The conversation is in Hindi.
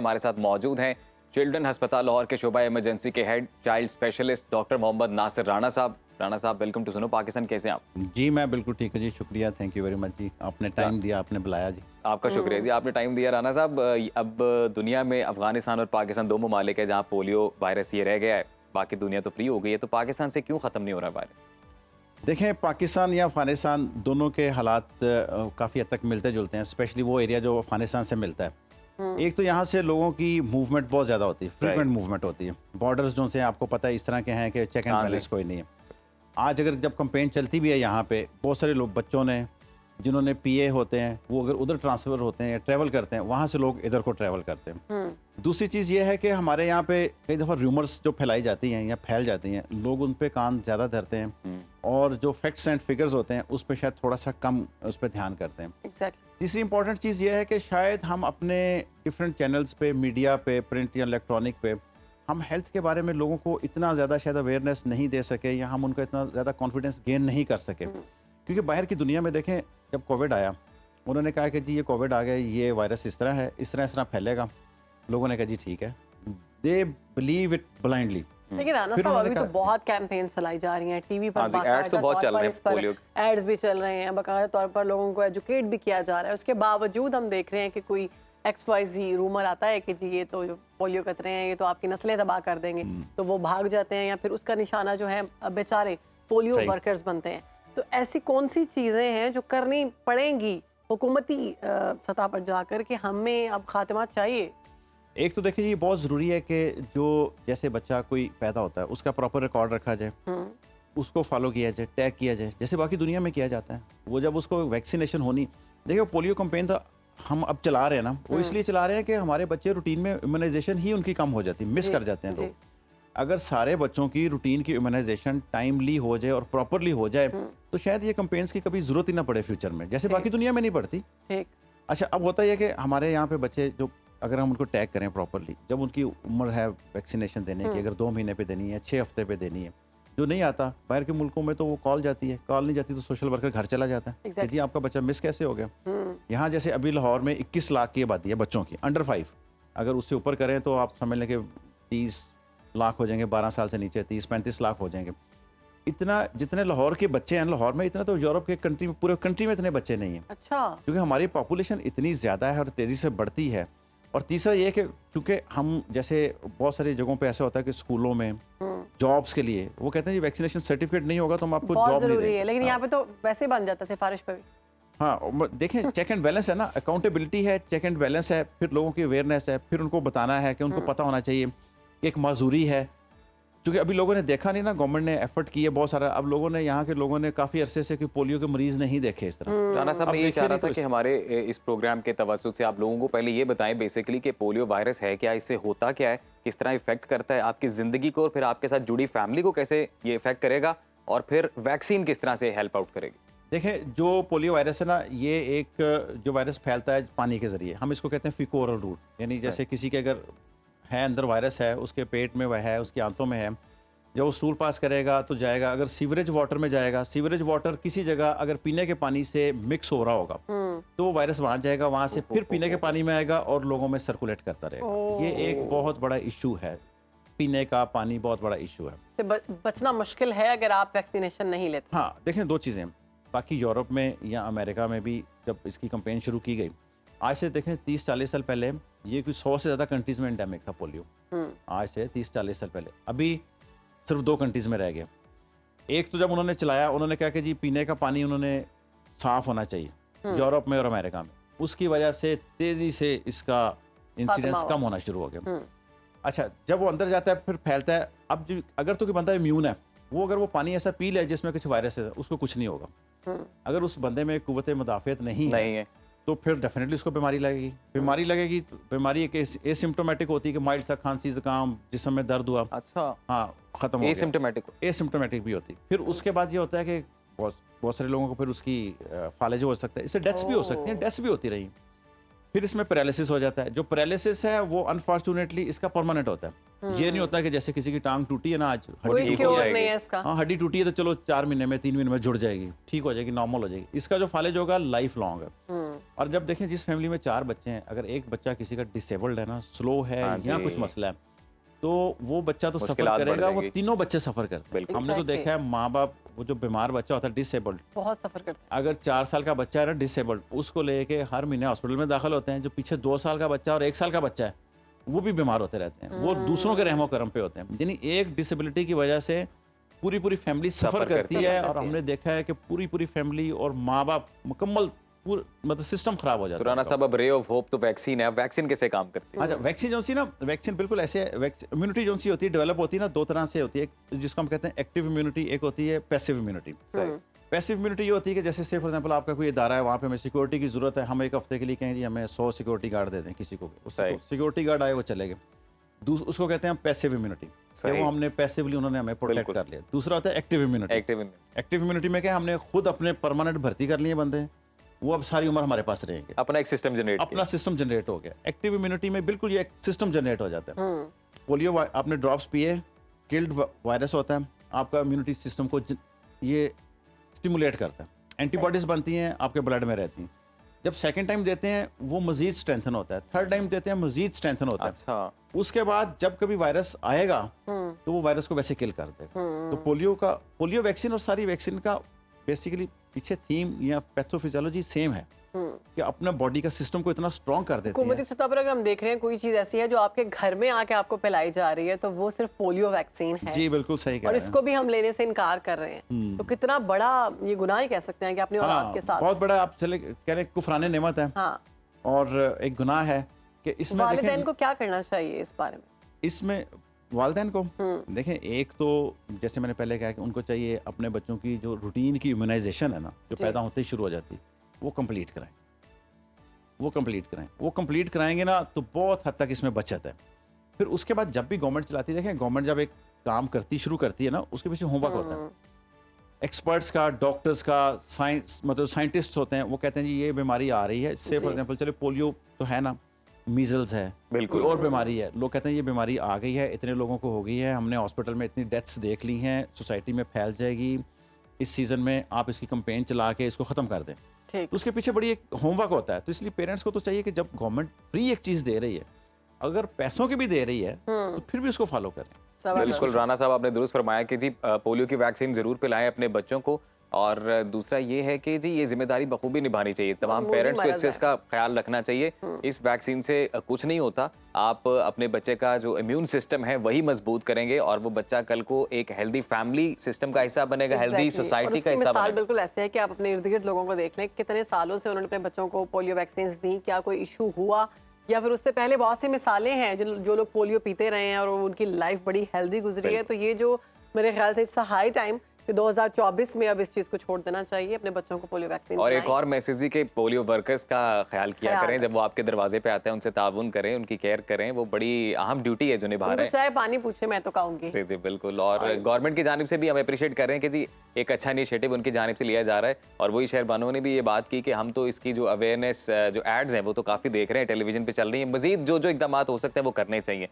हमारे साथ मौजूद हैं चिल्ड्रन अस्पताल लाहौर के शोबा इमरजेंसी के head child specialist doctor Mohammad Nasir Rana साहब। राणा साहब, वेलकम टू सुनो पाकिस्तान। कैसे हैं आप? जी मैं बिल्कुल ठीक है जी, शुक्रिया, थैंक यू वेरी मच जी, आपने टाइम दिया, आपने बुलाया जी। आपका शुक्रिया जी, आपने टाइम दिया। राणा साहब, अब दुनिया में अफगानिस्तान और पाकिस्तान दो ममालिक है जहाँ पोलियो वायरस ये रह गया है, बाकी दुनिया तो फ्री हो गई है, तो पाकिस्तान से क्यों ख़त्म नहीं हो रहा वायरस? देखें, पाकिस्तान या अफ़गानिस्तान दोनों के हालात काफ़ी हद तक मिलते जुलते हैं, स्पेशली वो एरिया जो अफ़गानिस्तान से मिलता है। एक तो यहाँ से लोगों की मूवमेंट बहुत ज़्यादा होती है, फ्रीक्वेंट मूवमेंट होती है। बॉर्डर्स जो से आपको पता है इस तरह के हैं कि चेक एंड बैलेंस कोई नहीं है। आज अगर जब कंपेन चलती भी है यहाँ पे, बहुत सारे लोग बच्चों ने जिन्होंने पीए होते हैं वो अगर उधर ट्रांसफ़र होते हैं या ट्रैवल करते हैं, वहाँ से लोग इधर को ट्रैवल करते हैं। दूसरी चीज़ ये है कि हमारे यहाँ पे कई दफ़ा रूमर्स जो फैलाई जाती हैं या फैल जाती हैं, लोग उन पे कान ज़्यादा धरते हैं और जो फैक्ट्स एंड फिगर्स होते हैं उस पर शायद थोड़ा सा कम उस पर ध्यान करते हैं। तीसरी इंपॉर्टेंट चीज़ ये है कि शायद हम अपने डिफरेंट चैनल्स पे, मीडिया पे, प्रिंट या इलेक्ट्रॉनिक पे हम हेल्थ के बारे में लोगों को इतना ज़्यादा शायद अवेयरनेस नहीं दे सके या हम उनका इतना ज़्यादा कॉन्फिडेंस गेन नहीं कर सके। क्योंकि बाहर की दुनिया में देखें, जब कोविड आया उन्होंने कहा कि जी ये कोविड आ गया, ये वायरस इस तरह है, इस तरह फैलेगा। लोगों ने कहा जी ठीक है, दे बिलीव इट ब्लाइंडली। लेकिन राणा साहब, अभी तो बहुत कैंपेन चलाई जा रही हैं टीवी पर, एड्स तो बहुत चल रहे हैं, पोलियो एड्स भी चल रहे हैं, बाकायदा तौर पर लोगों को एजुकेट भी किया जा रहा है। उसके बावजूद हम देख रहे हैं कि कोई XYZ रूमर आता है कि जी ये तो पोलियो कतरे हैं, ये तो आपकी नस्लें तबाह कर देंगे, तो वो भाग जाते हैं या फिर उसका निशाना जो है बेचारे पोलियो वर्कर्स बनते हैं। तो ऐसी कौन सी चीज़ें हैं जो करनी पड़ेंगी हुकूमती सतह पर जाकर कि हमें अब खात्मा चाहिए? एक तो देखिए, ये बहुत ज़रूरी है कि जो जैसे बच्चा कोई पैदा होता है उसका प्रॉपर रिकॉर्ड रखा जाए, उसको फॉलो किया जाए, टैग किया जाए, जैसे बाकी दुनिया में किया जाता है। वो जब उसको वैक्सीनेशन होनी, देखिए पोलियो कैंपेन तो हम अब चला रहे हैं ना, वो इसलिए चला रहे हैं कि हमारे बच्चे रूटीन में इम्यूनाइजेशन ही उनकी कम हो जाती है, मिस कर जाते हैं। तो अगर सारे बच्चों की रूटीन की इम्यूनाइजेशन टाइमली हो जाए और प्रॉपरली हो जाए तो शायद ये कैंपेन्स की कभी ज़रूरत ही ना पड़े फ्यूचर में, जैसे बाकी दुनिया में नहीं पड़ती। अच्छा, अब होता है कि हमारे यहाँ पे बच्चे जो अगर हम उनको टैग करें प्रॉपरली, जब उनकी उम्र है वैक्सीनेशन देने की, अगर 2 महीने पे देनी है, 6 हफ्ते पे देनी है, जो नहीं आता बाहर के मुल्कों में तो वो कॉल जाती है, कॉल नहीं जाती तो सोशल वर्कर घर चला जाता है कि जी आपका बच्चा मिस कैसे हो गया। यहाँ जैसे अभी लाहौर में 21 लाख की आबादी है बच्चों की अंडर 5, अगर उससे ऊपर करें तो आप समझ लें कि 30 लाख हो जाएंगे, 12 साल से नीचे 30-35 लाख हो जाएंगे। इतना जितने लाहौर के बच्चे हैं लाहौर में, इतना तो यूरोप के कंट्री में, पूरे कंट्री में इतने बच्चे नहीं हैं। अच्छा, क्योंकि हमारी पॉपुलेशन इतनी ज़्यादा है और तेज़ी से बढ़ती है। और तीसरा ये कि क्योंकि हम जैसे बहुत सारी जगहों पे ऐसा होता है कि स्कूलों में जॉब्स के लिए वो कहते हैं जी वैक्सीनेशन सर्टिफिकेट नहीं होगा तो हम आपको जॉब नहीं देंगे। लेकिन यहाँ पे तो वैसे बन जाता है सिफारिश पे भी। हाँ, देखें चेक एंड बैलेंस है ना, अकाउंटेबिलिटी है, चेक एंड बैलेंस है, फिर लोगों की अवेयरनेस है, फिर उनको बताना है कि उनको पता होना चाहिए कि एक माजूरी है। क्योंकि अभी लोगों ने देखा नहीं ना, गवर्नमेंट ने एफर्ट किया बहुत सारा, अब लोगों ने यहाँ के लोगों ने काफ़ी अरसे से कि पोलियो के मरीज नहीं देखे इस तरह। राणा साहब, मैं ये चाह रहा था कि हमारे इस प्रोग्राम के तवज्जुह से आप लोगों को पहले ये बताएं बेसिकली कि पोलियो वायरस है क्या, इससे होता क्या है, किस तरह इफेक्ट करता है आपकी ज़िंदगी को और फिर आपके साथ जुड़ी फैमिली को कैसे ये इफेक्ट करेगा, और फिर वैक्सीन किस तरह से हेल्प आउट करेगी। देखें, जो पोलियो वायरस है ना, ये एक जो वायरस फैलता है पानी के ज़रिए, हम इसको कहते हैं फीको ओरल रूट, यानी जैसे किसी के अगर है अंदर वायरस है, उसके पेट में वह है, उसकी आंतों में है, जब वो स्टूल पास करेगा तो जाएगा, अगर सीवरेज वाटर में जाएगा, सीवरेज वाटर किसी जगह अगर पीने के पानी से मिक्स हो रहा होगा तो वो वायरस वहाँ जाएगा, वहाँ से फिर पीने के पानी में आएगा और लोगों में सर्कुलेट करता रहेगा। ये एक बहुत बड़ा इशू है, पीने का पानी बहुत बड़ा इशू है। बचना मुश्किल है अगर आप वैक्सीनेशन नहीं लेते। हाँ, देखें, 2 चीज़ें, बाकी यूरोप में या अमेरिका में भी जब इसकी कैंपेन शुरू की गई, आज से देखें 30-40 साल पहले ये कुछ 100 से ज़्यादा कंट्रीज़ में एंडेमिक था पोलियो। आज से 30-40 साल पहले अभी सिर्फ 2 कंट्रीज़ में रह गया। एक तो जब उन्होंने चलाया, उन्होंने कहा कि जी पीने का पानी उन्होंने साफ़ होना चाहिए यूरोप में और अमेरिका में, उसकी वजह से तेज़ी से इसका इंसिडेंस कम होना शुरू हो गया। अच्छा, जब वो अंदर जाता है फिर फैलता है। अब जो अगर तो कोई बंदा इम्यून है, वो अगर वो पानी ऐसा पी ले जिसमें कुछ वायरस है, उसको कुछ नहीं होगा। अगर उस बंदे में कुव्वत मुदाफ़ियत नहीं है तो फिर डेफिनेटली उसको बीमारी लगेगी। बीमारी एक एसिम्प्टोमेटिक होती है कि माइल्ड सा खांसी ज़ुकाम, जिस्म में दर्द हुआ, अच्छा हाँ खत्म हो गया, एसिम्प्टोमेटिक भी होती। फिर उसके बाद ये होता है कि बहुत सारे लोगों को फिर उसकी फालिज हो सकता है, इससे डेथ्स भी हो सकती हैं, डेथ्स भी होती रही। फिर इसमें पैरालिसिस हो जाता है। जो पैरालिसिस है वो अनफॉर्चुनेटली इसका परमानेंट होता है। ये नहीं होता कि जैसे किसी की टांग टूटी है ना, आज कोई हड्डी क्योर जाएगी। नहीं है इसका। हाँ हड्डी टूटी है तो चलो 4 महीने में 3 महीने में जुड़ जाएगी, ठीक हो जाएगी, नॉर्मल हो जाएगी। इसका जो फालेज होगा लाइफ लॉन्ग है। और जब देखें जिस फैमिली में 4 बच्चे हैं, अगर एक बच्चा किसी का डिसेबल्ड है ना, स्लो है हाँ या जी। कुछ मसला है, तो वो बच्चा तो सफर मुश्किलात बढ़ करेगा, वो जाएगी। तीनों बच्चे सफर करते हैं। बिल्कुल। हमने तो Exactly. देखा है माँ बाप, वो जो बीमार बच्चा होता है डिसेबल्ड, बहुत सफर करते अगर 4 साल का बच्चा है ना डिसेबल्ड, उसको लेके हर महीने हॉस्पिटल में दाखिल होते हैं। जो पीछे 2 साल का बच्चा और 1 साल का बच्चा है, वो भी बीमार होते रहते हैं। वो दूसरों के रहमो करम पे होते हैं। यानी एक डिसेबिलिटी की वजह से पूरी पूरी फैमिली सफर करती है। और हमने देखा है कि पूरी पूरी फैमिली और माँ बाप मुकम्मल मतलब सिस्टम खराब हो जाता तो राणा है। साहब, अब रे ऑफ होप तो वैक्सीन है, वैक्सीन कैसे काम करती है? अच्छा, वैक्सीन जो सी ना, वैक्सीन बिल्कुल ऐसे इम्यूनिटी जो सी होती है डेवलप होती है ना, 2 तरह से होती है। एक जिसको हम कहते हैं एक्टिव इम्यूनिटी, एक होती है पैसिव इम्यूनिटी। पैसिव इम्यूनिटी ये होती है कि जैसे से फॉर एग्जांपल आपका कोई इदारा है, वहाँ पे हमें सिक्योरिटी की जरूरत है, हम एक हफ्ते के लिए कहें जी हमें 100 सिक्योरिटी गार्ड दे दें किसी को, सही। सिक्योरिटी गार्ड आए वो चले गए। उसको कहते हैं पैसिव इम्यूनिटी, सही। वो हमने पैसिवली उन्होंने हमें प्रोटेक्ट बिल्कुल। कर लिया। दूसरा होता है active immunity. Active active immunity में क्या, हमने खुद अपने परमानेंट भर्ती कर लिए बंदे, वो अब सारी उम्र हमारे पास रहेंगे, अपना एक सिस्टम जनरेट अपना सिस्टम जनरेट हो गया। एक्टिव इम्यूनिटी में बिल्कुल ये सिस्टम जनरेट हो जाता है। पोलियो आपने ड्रॉप्स पिए, किल्ड वायरस होता है, आपका इम्यूनिटी सिस्टम को ये स्टिमुलेट करता है, एंटीबॉडीज बनती हैं, आपके ब्लड में रहती हैं। जब सेकंड टाइम देते हैं वो मजीद स्ट्रेंथन होता है, थर्ड टाइम देते हैं मजीद स्ट्रेंथन होता है। अच्छा, उसके बाद जब कभी वायरस आएगा तो वो वायरस को वैसे किल कर देगा। तो पोलियो वैक्सीन और सारी वैक्सीन का बेसिकली पीछे थीम या पैथोफिजियोलॉजी सेम है कि अपना बॉडी का सिस्टम को इतना स्ट्रॉन्ग कर देते हुकूमती हैं। सतह पर अगर हम देख रहे हैं कोई चीज ऐसी है जो आपके घर में आके आपको पिलाई जा रही है, तो वो सिर्फ पोलियो वैक्सीन है। जी बिल्कुल सही कह और रहे हैं। इसको भी हम लेने से इनकार कर रहे हैं। तो कितना बड़ा ये गुनाह ही कह सकते हैं कि अपनी औलाद हाँ, के साथ। बहुत बड़ा, आप चले कह रहे हैं कुफराने नेमत है हाँ, और एक गुनाह है कि इसमें वालिदैन देखें, को क्या करना चाहिए इस बारे में? इसमें वालिदैन को देखें, एक तो जैसे मैंने पहले कहा कि उनको चाहिए अपने बच्चों की जो रूटीन की इम्यूनाइजेशन है ना, जो जी। पैदा होते ही शुरू हो जाती है, वो कंप्लीट कराएं। वो कंप्लीट कराएंगे ना तो बहुत हद तक इसमें बचत है। फिर उसके बाद जब भी गवर्नमेंट चलाती है, देखें गवर्नमेंट जब एक काम शुरू करती है ना, उसके पीछे होमवर्क होता है एक्सपर्ट्स का, डॉक्टर्स का, साइंस मतलब साइंटिस्ट होते हैं, वो कहते हैं जी ये बीमारी आ रही है। से फॉर जी। एग्जांपल चले पोलियो तो है ना, मीजल्स है, बिल्कुल। कोई और बीमारी है, लोग कहते हैं ये बीमारी आ गई है, इतने लोगों को हो गई है, हमने हॉस्पिटल में इतनी डेथ्स देख ली हैं, सोसाइटी में फैल जाएगी, इस सीज़न में आप इसकी कंपेन चला के इसको ख़त्म कर दें। ठीक। तो उसके पीछे बड़ी एक होमवर्क होता है। तो इसलिए पेरेंट्स को तो चाहिए कि जब गवर्नमेंट फ्री एक चीज़ दे रही है, अगर पैसों की भी दे रही है तो फिर भी उसको फॉलो करें। बिल्कुल राणा साहब, आपने दुरुस्त फरमाया कि जी पोलियो की वैक्सीन जरूर पिलाएं अपने बच्चों को। और दूसरा ये है कि जी ये जिम्मेदारी बखूबी निभानी चाहिए, तमाम मूजी पेरेंट्स को इस मर्ज चीज़ का ख्याल रखना चाहिए। इस वैक्सीन से कुछ नहीं होता, आप अपने बच्चे का जो इम्यून सिस्टम है वही मजबूत करेंगे और वो बच्चा कल को एक हेल्दी फैमिली सिस्टम का हिस्सा बनेगा, हेल्दी Exactly. और सोसाइटी का उसकी हिस्सा मिसाल बनेगा। बिल्कुल ऐसे है कि आप अपने इर्द गिर्द लोगों को देख लें, कितने सालों से उन्होंने अपने बच्चों को पोलियो वैक्सीन दी, क्या कोई इशू हुआ, या फिर उससे पहले बहुत सी मिसालें हैं जो लोग पोलियो पीते रहे हैं और उनकी लाइफ बड़ी हेल्दी गुजरी है। तो ये जो मेरे ख्याल से इट्स अ हाई टाइम कि 2024 में अब इस चीज़ को छोड़ देना चाहिए, अपने बच्चों को पोलियो वैक्सीन और एक पिलाएं। और मैसेज ही कि पोलियो वर्कर्स का ख्याल किया ख्याल करें, जब वो आपके दरवाजे पे आते हैं उनसे ताउन करें, उनकी केयर करें, वो बड़ी अहम ड्यूटी है जो निभा रहे उनको हैं। चाय पानी पूछे मैं तो कहूँगी। जी जी बिल्कुल। और गवर्नमेंट की जानिब से भी हम अप्रिशिएट कर रहे हैं कि जी एक अच्छा इनिशिएटिव उनकी जानिब से लिया जा रहा है। और वही शहरबानों ने भी ये बात की कि हम तो इसकी जो अवेयरनेस जो एड्स हैं वो तो काफ़ी देख रहे हैं, टेलीविजन पे चल रही है, मजीद जो जो इकदाम हो सकते हैं वो करने चाहिए।